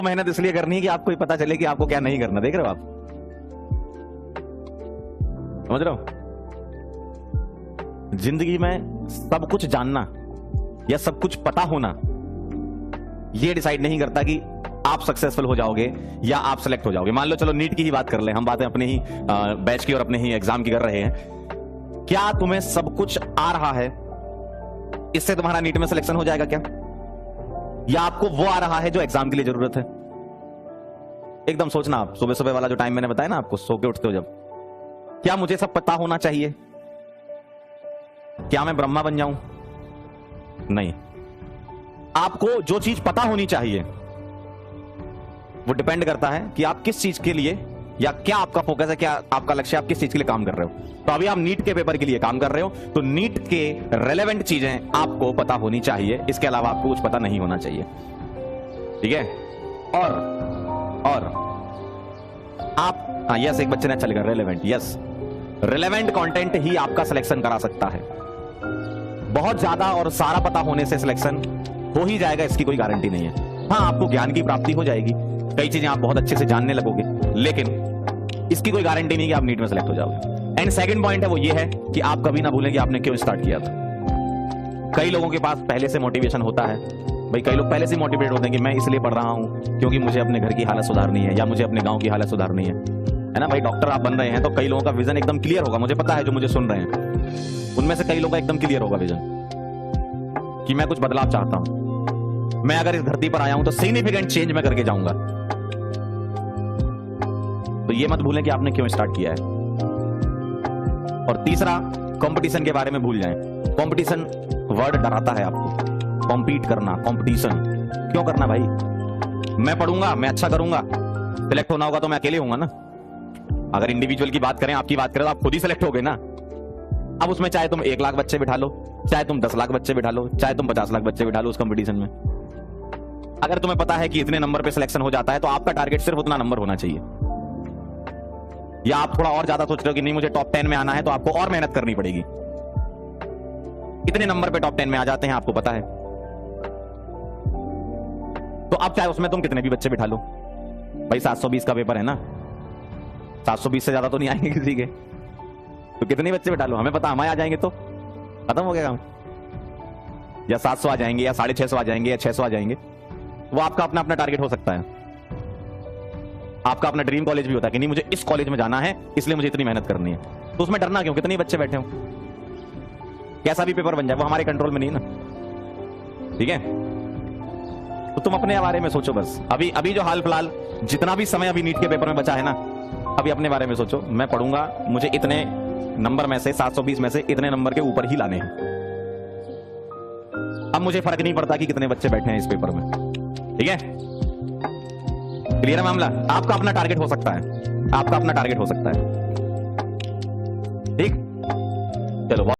मेहनत इसलिए करनी है कि आपको पता चले कि आपको क्या नहीं करना। देख रहे हो आप, समझ रहे हो? जिंदगी में सब कुछ जानना या सब कुछ पता होना ये डिसाइड नहीं करता कि आप सक्सेसफुल हो जाओगे या आप सेलेक्ट हो जाओगे। मान लो चलो नीट की ही बात कर ले, हम बातें अपने ही बैच की और अपने ही एग्जाम की कर रहे हैं। क्या तुम्हें सब कुछ आ रहा है इससे तुम्हारा नीट में सिलेक्शन हो जाएगा क्या? या आपको वो आ रहा है जो एग्जाम के लिए जरूरत है? एकदम सोचना आप, सुबह सुबह वाला जो टाइम मैंने बताया ना आपको, सो के उठते हो जब, क्या मुझे सब पता होना चाहिए? क्या मैं ब्रह्मा बन जाऊं? नहीं। आपको जो चीज पता होनी चाहिए वो डिपेंड करता है कि आप किस चीज के लिए या क्या आपका फोकस है, क्या आपका लक्ष्य है, आप किस चीज के लिए काम कर रहे हो। तो अभी आप नीट के पेपर के लिए काम कर रहे हो, तो नीट के रेलेवेंट चीजें आपको पता होनी चाहिए, इसके अलावा आपको कुछ पता नहीं होना चाहिए। ठीक है? और आप यस, एक बच्चे ने अच्छा लिखा रेलेवेंट। यस, रेलेवेंट कंटेंट ही आपका सिलेक्शन करा सकता है। बहुत ज्यादा और सारा पता होने से सिलेक्शन हो ही जाएगा, इसकी कोई गारंटी नहीं है। हाँ, आपको ज्ञान की प्राप्ति हो जाएगी, कई चीजें आप बहुत अच्छे से जानने लगोगे, लेकिन इसकी कोई गारंटी नहीं कि आप नीट में सेलेक्ट हो जाओगे। एंड सेकंड पॉइंट है वो ये है कि आप कभी ना भूलें कि आपने क्यों स्टार्ट किया था। कई लोगों के पास पहले से मोटिवेशन होता है भाई, कई लोग पहले से मोटिवेट होते हैं कि मैं इसलिए पढ़ रहा हूं क्योंकि मुझे अपने घर की हालत सुधारनी है या मुझे अपने गांव की हालत सुधारनी है ना भाई। डॉक्टर आप बन रहे हैं तो कई लोगों का विजन एकदम क्लियर होगा, मुझे पता है जो मुझे सुन रहे हैं उनमें से कई लोगों का एकदम क्लियर होगा विजन कि मैं कुछ बदलाव चाहता हूं, मैं अगर इस धरती पर आया हूं तो सिग्निफिकेंट चेंज मैं करके जाऊंगा। तो ये मत भूलें कि आपने क्यों स्टार्ट किया है। और तीसरा, कंपटीशन के बारे में भूल जाएं। कंपटीशन वर्ड डराता है आपको। कॉम्पीट करना, कंपटीशन क्यों करना भाई? मैं पढ़ूंगा, मैं अच्छा करूंगा, सिलेक्ट होना होगा तो मैं अकेले होऊंगा ना। अगर इंडिविजुअल की बात करें, आपकी बात करें, तो आप खुद ही सिलेक्ट होगे ना। अब उसमें चाहे तुम 1 लाख बच्चे बिठा लो, चाहे तुम 10 लाख बच्चे बिठा लो, चाहे तुम 50 लाख बच्चे बिठा लो उस कंपटीशन में, अगर तुम्हें पता है कि इतने नंबर पे सिलेक्शन हो जाता है तो आपका टारगेट सिर्फ उतना नंबर होना चाहिए। या आप थोड़ा और ज्यादा सोच रहे हो कि नहीं मुझे टॉप 10 में आना है, तो आपको और मेहनत करनी पड़ेगी। इतने नंबर पे टॉप 10 में आ जाते हैं, आपको पता है। तो अब चाहे उसमें तुम कितने भी बच्चे बिठा लो भाई, 720 का पेपर है ना, 720 से ज्यादा तो नहीं आएंगे किसी के, तो कितने बच्चे बिठा लो, हमें पता, हमारे आ जाएंगे तो खत्म हो गया काम। या 700 आ जाएंगे या 650 आ जाएंगे या 600 आ जाएंगे, वो आपका अपना अपना टारगेट हो सकता है। आपका अपना ड्रीम कॉलेज भी होता है कि नहीं मुझे इस कॉलेज में जाना है इसलिए मुझे इतनी मेहनत करनी है, तो उसमें डरना क्यों? कितने बच्चे बैठे हो, कैसा भी पेपर बन जाए, वो हमारे कंट्रोल में नहीं ना। ठीक है? तो तुम अपने बारे में सोचो बस। अभी जो हाल फिलहाल जितना भी समय अभी नीट के पेपर में बचा है ना, अभी अपने बारे में सोचो, मैं पढ़ूंगा, मुझे इतने नंबर में से 720 में से इतने नंबर के ऊपर ही लाने हैं। अब मुझे फर्क नहीं पड़ता कि कितने बच्चे बैठे हैं इस पेपर में। ठीक है? क्लियर है मामला? आपका अपना टारगेट हो सकता है, आपका अपना टारगेट हो सकता है। ठीक, चलो।